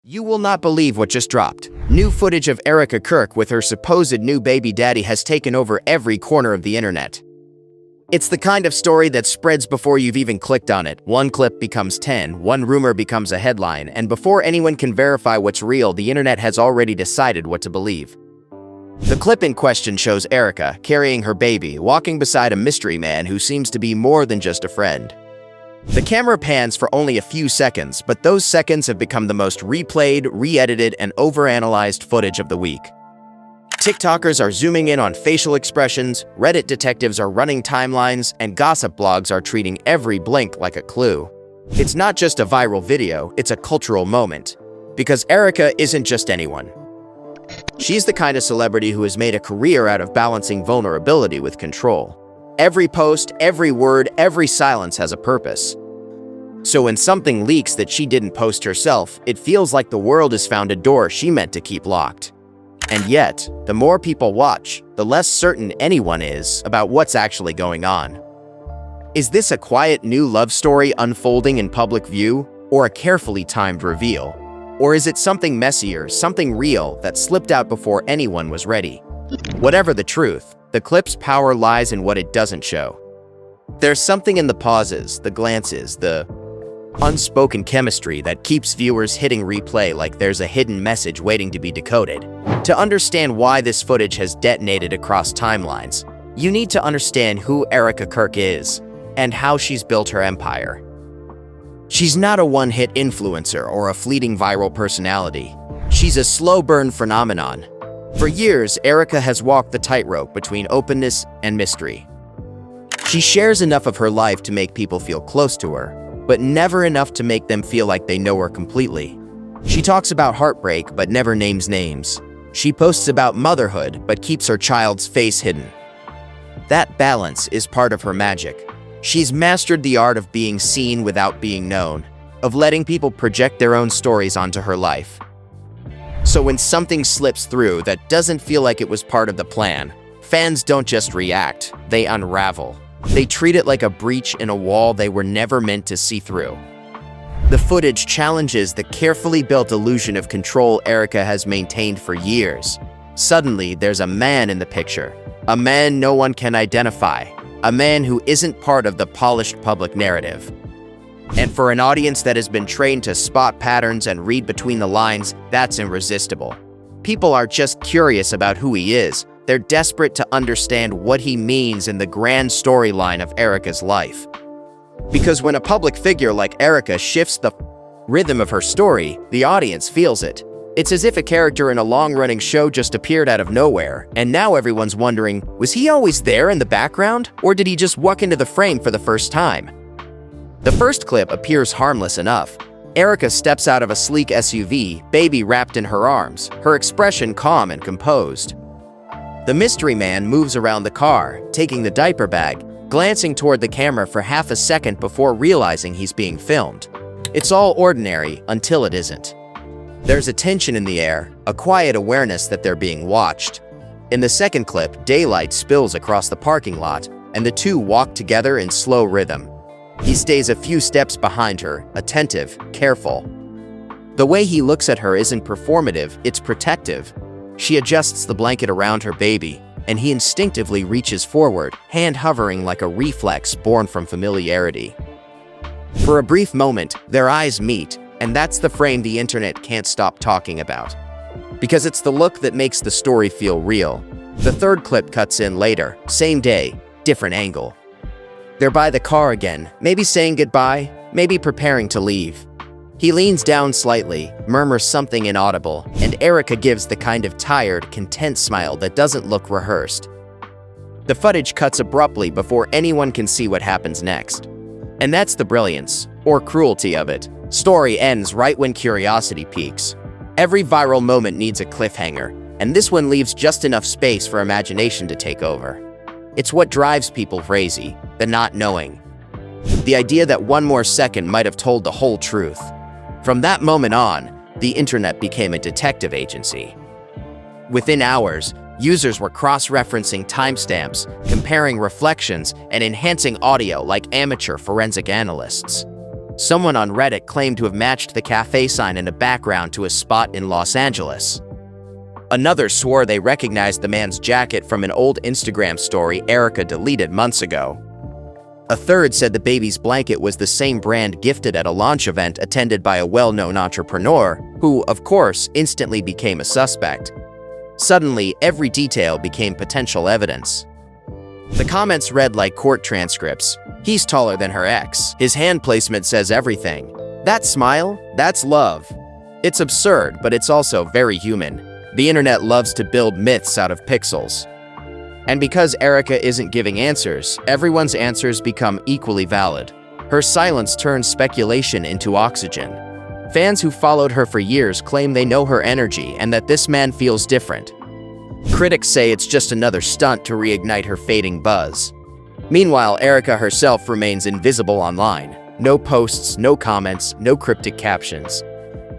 You will not believe what just dropped. New footage of Erika Kirk with her supposed new baby daddy has taken over every corner of the internet. It's the kind of story that spreads before you've even clicked on it. One clip becomes 10, one rumor becomes a headline, and before anyone can verify what's real, the internet has already decided what to believe. The clip in question shows Erika carrying her baby, walking beside a mystery man who seems to be more than just a friend. The camera pans for only a few seconds, but those seconds have become the most replayed, re-edited, and overanalyzed footage of the week. TikTokers are zooming in on facial expressions, Reddit detectives are running timelines, and gossip blogs are treating every blink like a clue. It's not just a viral video, it's a cultural moment. Because Erika isn't just anyone. She's the kind of celebrity who has made a career out of balancing vulnerability with control. Every post, every word, every silence has a purpose. So when something leaks that she didn't post herself, it feels like the world has found a door she meant to keep locked. And yet, the more people watch, the less certain anyone is about what's actually going on. Is this a quiet new love story unfolding in public view, or a carefully timed reveal? Or is it something messier, something real that slipped out before anyone was ready? Whatever the truth, the clip's power lies in what it doesn't show. There's something in the pauses, the glances, the unspoken chemistry that keeps viewers hitting replay like there's a hidden message waiting to be decoded. To understand why this footage has detonated across timelines, you need to understand who Erika Kirk is and how she's built her empire. She's not a one-hit influencer or a fleeting viral personality. She's a slow-burn phenomenon. For years, Erika has walked the tightrope between openness and mystery. She shares enough of her life to make people feel close to her, but never enough to make them feel like they know her completely. She talks about heartbreak, but never names names. She posts about motherhood, but keeps her child's face hidden. That balance is part of her magic. She's mastered the art of being seen without being known, of letting people project their own stories onto her life. So when something slips through that doesn't feel like it was part of the plan, fans don't just react, they unravel. They treat it like a breach in a wall they were never meant to see through. The footage challenges the carefully built illusion of control Erika has maintained for years. Suddenly, there's a man in the picture. A man no one can identify. A man who isn't part of the polished public narrative. And for an audience that has been trained to spot patterns and read between the lines, that's irresistible. People are just curious about who he is. They're desperate to understand what he means in the grand storyline of Erika's life. Because when a public figure like Erika shifts the rhythm of her story, the audience feels it. It's as if a character in a long-running show just appeared out of nowhere, and now everyone's wondering, was he always there in the background, or did he just walk into the frame for the first time? The first clip appears harmless enough. Erika steps out of a sleek SUV, baby wrapped in her arms, her expression calm and composed. The mystery man moves around the car, taking the diaper bag, glancing toward the camera for half a second before realizing he's being filmed. It's all ordinary until it isn't. There's a tension in the air, a quiet awareness that they're being watched. In the second clip, daylight spills across the parking lot, and the two walk together in slow rhythm. He stays a few steps behind her, attentive, careful. The way he looks at her isn't performative, it's protective. She adjusts the blanket around her baby, and he instinctively reaches forward, hand hovering like a reflex born from familiarity. For a brief moment, their eyes meet, and that's the frame the internet can't stop talking about. Because it's the look that makes the story feel real. The third clip cuts in later, same day, different angle. They're by the car again, maybe saying goodbye, maybe preparing to leave. He leans down slightly, murmurs something inaudible, and Erika gives the kind of tired, content smile that doesn't look rehearsed. The footage cuts abruptly before anyone can see what happens next. And that's the brilliance, or cruelty of it. Story ends right when curiosity peaks. Every viral moment needs a cliffhanger, and this one leaves just enough space for imagination to take over. It's what drives people crazy, the not knowing. The idea that one more second might have told the whole truth. From that moment on, the internet became a detective agency. Within hours, users were cross-referencing timestamps, comparing reflections, and enhancing audio like amateur forensic analysts. Someone on Reddit claimed to have matched the cafe sign in the background to a spot in Los Angeles. Another swore they recognized the man's jacket from an old Instagram story Erika deleted months ago. A third said the baby's blanket was the same brand gifted at a launch event attended by a well-known entrepreneur, who, of course, instantly became a suspect. Suddenly, every detail became potential evidence. The comments read like court transcripts. He's taller than her ex. His hand placement says everything. That smile? That's love. It's absurd, but it's also very human. The internet loves to build myths out of pixels. And because Erika isn't giving answers, everyone's answers become equally valid. Her silence turns speculation into oxygen. Fans who followed her for years claim they know her energy and that this man feels different. Critics say it's just another stunt to reignite her fading buzz. Meanwhile, Erika herself remains invisible online. No posts, no comments, no cryptic captions.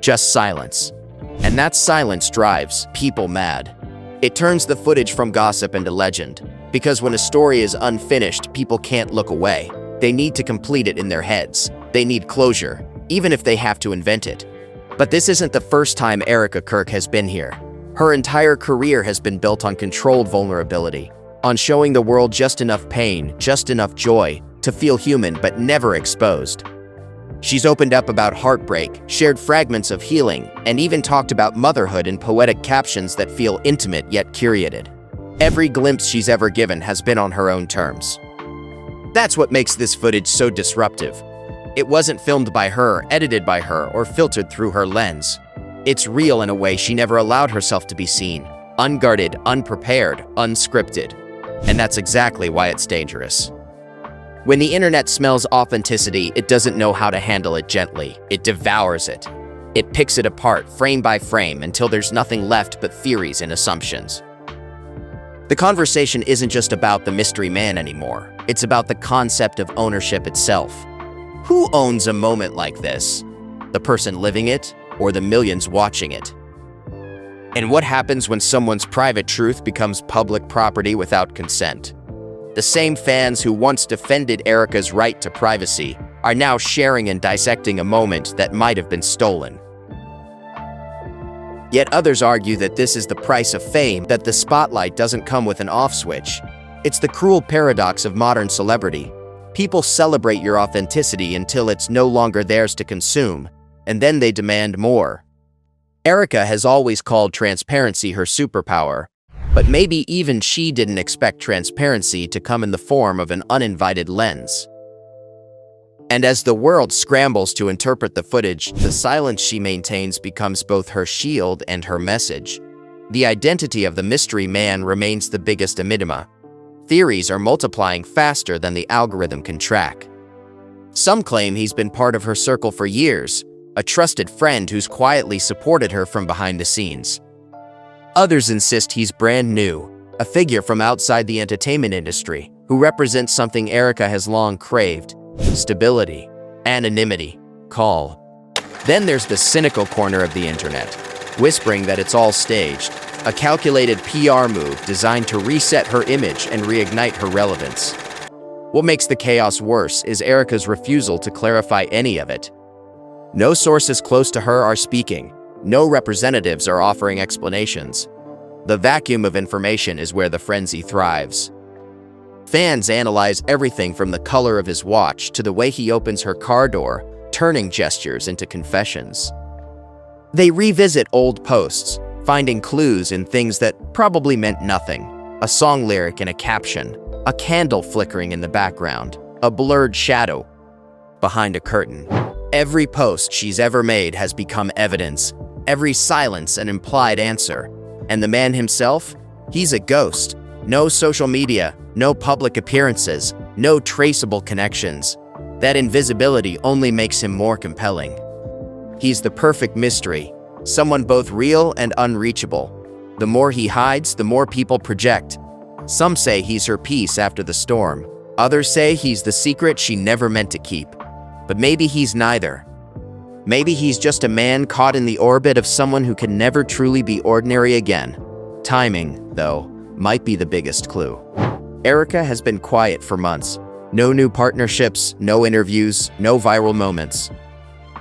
Just silence. And that silence drives people mad. It turns the footage from gossip into legend. Because when a story is unfinished, people can't look away. They need to complete it in their heads. They need closure, even if they have to invent it. But this isn't the first time Erika Kirk has been here. Her entire career has been built on controlled vulnerability, on showing the world just enough pain, just enough joy, to feel human but never exposed. She's opened up about heartbreak, shared fragments of healing, and even talked about motherhood in poetic captions that feel intimate yet curated. Every glimpse she's ever given has been on her own terms. That's what makes this footage so disruptive. It wasn't filmed by her, edited by her, or filtered through her lens. It's real in a way she never allowed herself to be seen. Unguarded, unprepared, unscripted. And that's exactly why it's dangerous. When the internet smells authenticity, it doesn't know how to handle it gently. It devours it. It picks it apart, frame by frame, until there's nothing left but theories and assumptions. The conversation isn't just about the mystery man anymore. It's about the concept of ownership itself. Who owns a moment like this? The person living it, or the millions watching it? And what happens when someone's private truth becomes public property without consent? The same fans who once defended Erika's right to privacy are now sharing and dissecting a moment that might have been stolen. Yet others argue that this is the price of fame, that the spotlight doesn't come with an off switch. It's the cruel paradox of modern celebrity. People celebrate your authenticity until it's no longer theirs to consume, and then they demand more. Erika has always called transparency her superpower, but maybe even she didn't expect transparency to come in the form of an uninvited lens. And as the world scrambles to interpret the footage, the silence she maintains becomes both her shield and her message. The identity of the mystery man remains the biggest enigma. Theories are multiplying faster than the algorithm can track. Some claim he's been part of her circle for years, a trusted friend who's quietly supported her from behind the scenes. Others insist he's brand new, a figure from outside the entertainment industry who represents something Erika has long craved: stability, anonymity, call. Then there's the cynical corner of the internet, whispering that it's all staged, a calculated PR move designed to reset her image and reignite her relevance. What makes the chaos worse is Erika's refusal to clarify any of it. No sources close to her are speaking. No representatives are offering explanations. The vacuum of information is where the frenzy thrives. Fans analyze everything from the color of his watch to the way he opens her car door, turning gestures into confessions. They revisit old posts, finding clues in things that probably meant nothing: a song lyric in a caption, a candle flickering in the background, a blurred shadow behind a curtain. Every post she's ever made has become evidence, every silence an implied answer. And the man himself? He's a ghost. No social media, no public appearances, no traceable connections. That invisibility only makes him more compelling. He's the perfect mystery, someone both real and unreachable. The more he hides, the more people project. Some say he's her peace after the storm. Others say he's the secret she never meant to keep. But maybe he's neither. Maybe he's just a man caught in the orbit of someone who can never truly be ordinary again. Timing, though, might be the biggest clue. Erika has been quiet for months. No new partnerships, no interviews, no viral moments.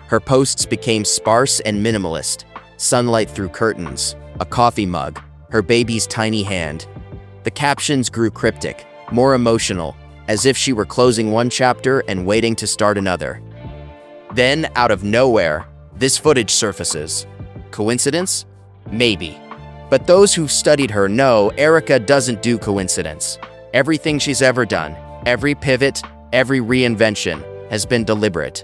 Her posts became sparse and minimalist. Sunlight through curtains, a coffee mug, her baby's tiny hand. The captions grew cryptic, more emotional, as if she were closing one chapter and waiting to start another. Then, out of nowhere, this footage surfaces. Coincidence? Maybe. But those who've studied her know Erika doesn't do coincidence. Everything she's ever done, every pivot, every reinvention, has been deliberate.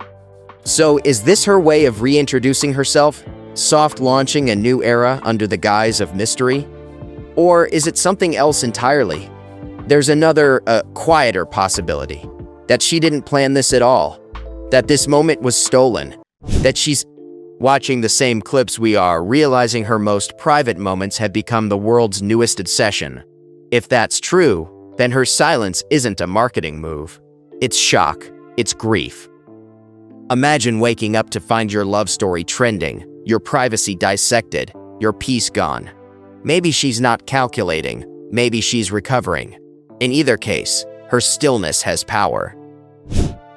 So is this her way of reintroducing herself? Soft launching a new era under the guise of mystery? Or is it something else entirely? There's another, quieter possibility. That she didn't plan this at all. That this moment was stolen. That she's watching the same clips we are, realizing her most private moments have become the world's newest obsession. If that's true, then her silence isn't a marketing move. It's shock. It's grief. Imagine waking up to find your love story trending, your privacy dissected, your peace gone. Maybe she's not calculating. Maybe she's recovering. In either case, her stillness has power.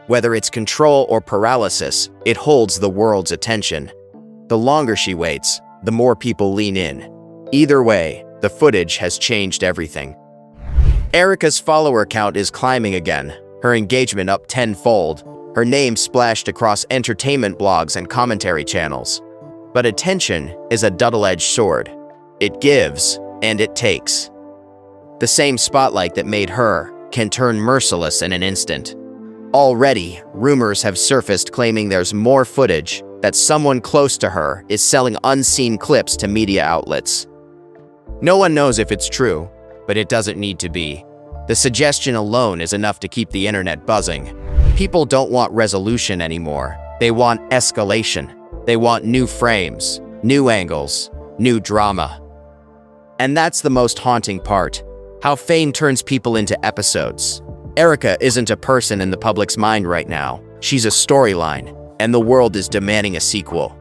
Whether it's control or paralysis, it holds the world's attention. The longer she waits, the more people lean in. Either way, the footage has changed everything. Erika's follower count is climbing again, her engagement up tenfold, her name splashed across entertainment blogs and commentary channels. But attention is a double-edged sword. It gives, and it takes. The same spotlight that made her can turn merciless in an instant. Already, rumors have surfaced claiming there's more footage, that someone close to her is selling unseen clips to media outlets. No one knows if it's true, but it doesn't need to be. The suggestion alone is enough to keep the internet buzzing. People don't want resolution anymore. They want escalation. They want new frames, new angles, new drama. And that's the most haunting part. How fame turns people into episodes. Erika isn't a person in the public's mind right now. She's a storyline, and the world is demanding a sequel.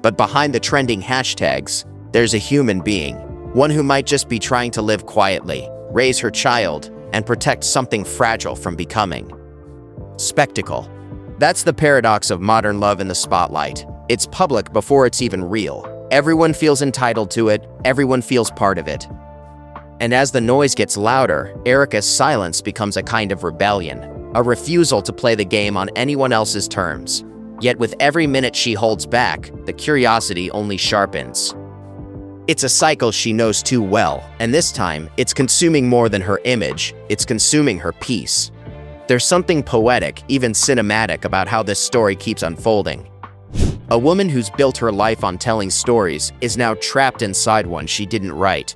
But behind the trending hashtags, there's a human being, one who might just be trying to live quietly, raise her child, and protect something fragile from becoming spectacle. That's the paradox of modern love in the spotlight. It's public before it's even real. Everyone feels entitled to it, everyone feels part of it. And as the noise gets louder, Erika's silence becomes a kind of rebellion, a refusal to play the game on anyone else's terms. Yet with every minute she holds back, the curiosity only sharpens. It's a cycle she knows too well, and this time, it's consuming more than her image, it's consuming her peace. There's something poetic, even cinematic, about how this story keeps unfolding. A woman who's built her life on telling stories is now trapped inside one she didn't write.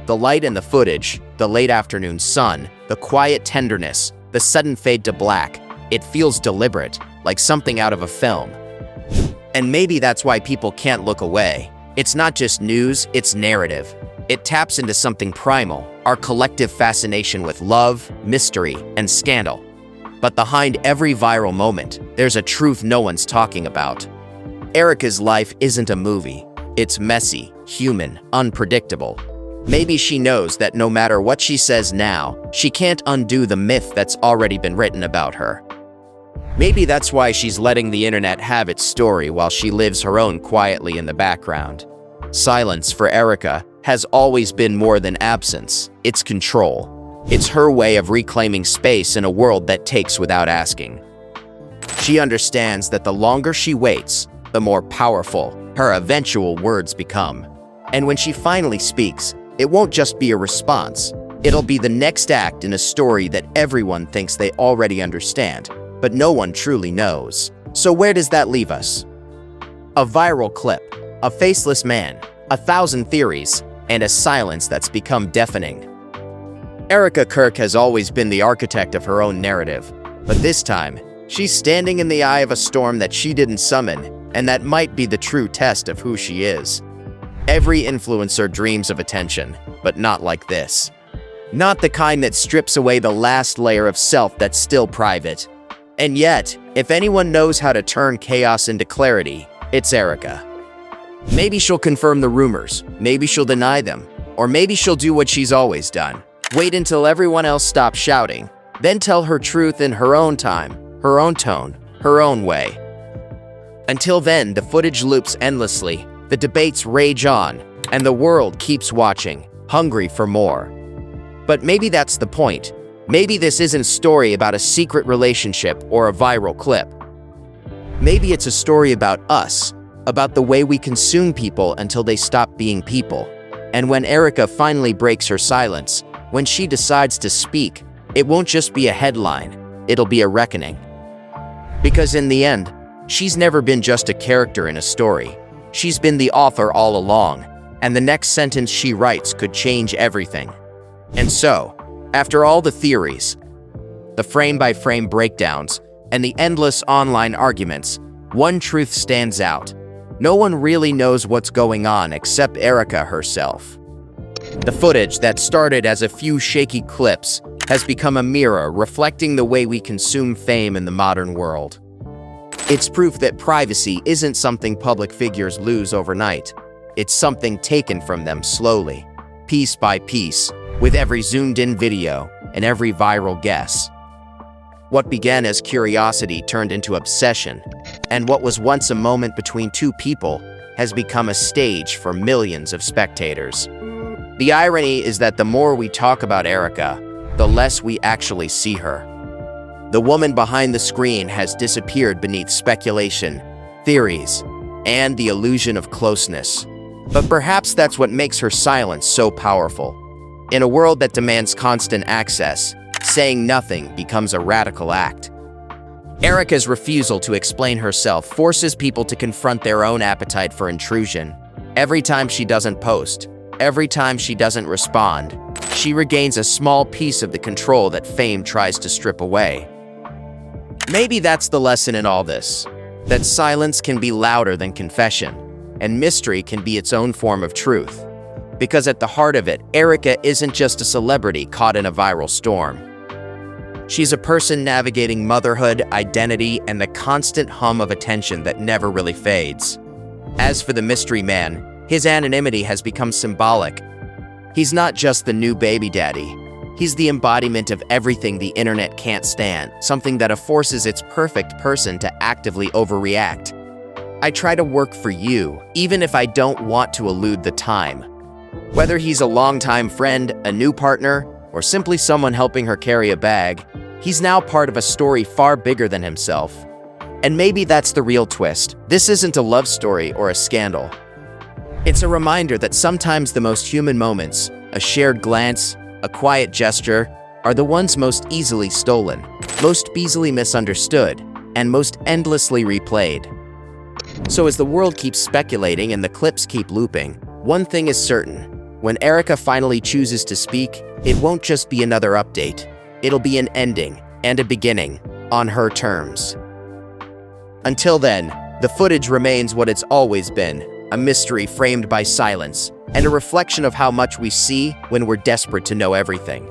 The light in the footage, the late afternoon sun, the quiet tenderness, the sudden fade to black, it feels deliberate, like something out of a film. And maybe that's why people can't look away. It's not just news, it's narrative. It taps into something primal, our collective fascination with love, mystery, and scandal. But behind every viral moment, there's a truth no one's talking about. Erika's life isn't a movie. It's messy, human, unpredictable. Maybe she knows that no matter what she says now, she can't undo the myth that's already been written about her. Maybe that's why she's letting the internet have its story while she lives her own quietly in the background. Silence for Erika has always been more than absence. It's control. It's her way of reclaiming space in a world that takes without asking. She understands that the longer she waits, the more powerful her eventual words become. And when she finally speaks, it won't just be a response. It'll be the next act in a story that everyone thinks they already understand, but no one truly knows. So where does that leave us? A viral clip, a faceless man, 1,000 theories, and a silence that's become deafening. Erika Kirk has always been the architect of her own narrative, but this time, she's standing in the eye of a storm that she didn't summon, and that might be the true test of who she is. Every influencer dreams of attention, but not like this. Not the kind that strips away the last layer of self that's still private. And yet, if anyone knows how to turn chaos into clarity, it's Erika. Maybe she'll confirm the rumors, maybe she'll deny them, or maybe she'll do what she's always done. Wait until everyone else stops shouting, then tell her truth in her own time, her own tone, her own way. Until then, the footage loops endlessly, the debates rage on, and the world keeps watching, hungry for more. But maybe that's the point. Maybe this isn't a story about a secret relationship or a viral clip. Maybe it's a story about us, about the way we consume people until they stop being people. And when Erika finally breaks her silence, when she decides to speak, it won't just be a headline, it'll be a reckoning. Because in the end, she's never been just a character in a story. She's been the author all along, and the next sentence she writes could change everything. And so, after all the theories, the frame-by-frame breakdowns, and the endless online arguments, one truth stands out. No one really knows what's going on except Erika herself. The footage that started as a few shaky clips has become a mirror reflecting the way we consume fame in the modern world. It's proof that privacy isn't something public figures lose overnight. It's something taken from them slowly, piece by piece, with every zoomed-in video and every viral guess. What began as curiosity turned into obsession, and what was once a moment between two people has become a stage for millions of spectators. The irony is that the more we talk about Erika, the less we actually see her. The woman behind the screen has disappeared beneath speculation, theories, and the illusion of closeness. But perhaps that's what makes her silence so powerful. In a world that demands constant access, saying nothing becomes a radical act. Erika's refusal to explain herself forces people to confront their own appetite for intrusion. Every time she doesn't post, every time she doesn't respond, she regains a small piece of the control that fame tries to strip away. Maybe that's the lesson in all this, that silence can be louder than confession, and mystery can be its own form of truth. Because at the heart of it, Erika isn't just a celebrity caught in a viral storm. She's a person navigating motherhood, identity, and the constant hum of attention that never really fades. As for the mystery man, his anonymity has become symbolic. He's not just the new baby daddy. He's the embodiment of everything the internet can't stand, something that forces its perfect person to actively overreact. I try to work for you, even if I don't want to elude the time. Whether he's a longtime friend, a new partner, or simply someone helping her carry a bag, he's now part of a story far bigger than himself. And maybe that's the real twist. This isn't a love story or a scandal. It's a reminder that sometimes the most human moments, a shared glance, a quiet gesture, are the ones most easily stolen, most easily misunderstood, and most endlessly replayed. So as the world keeps speculating and the clips keep looping, one thing is certain. When Erika finally chooses to speak, it won't just be another update. It'll be an ending and a beginning on her terms. Until then, the footage remains what it's always been, a mystery framed by silence, and a reflection of how much we see when we're desperate to know everything.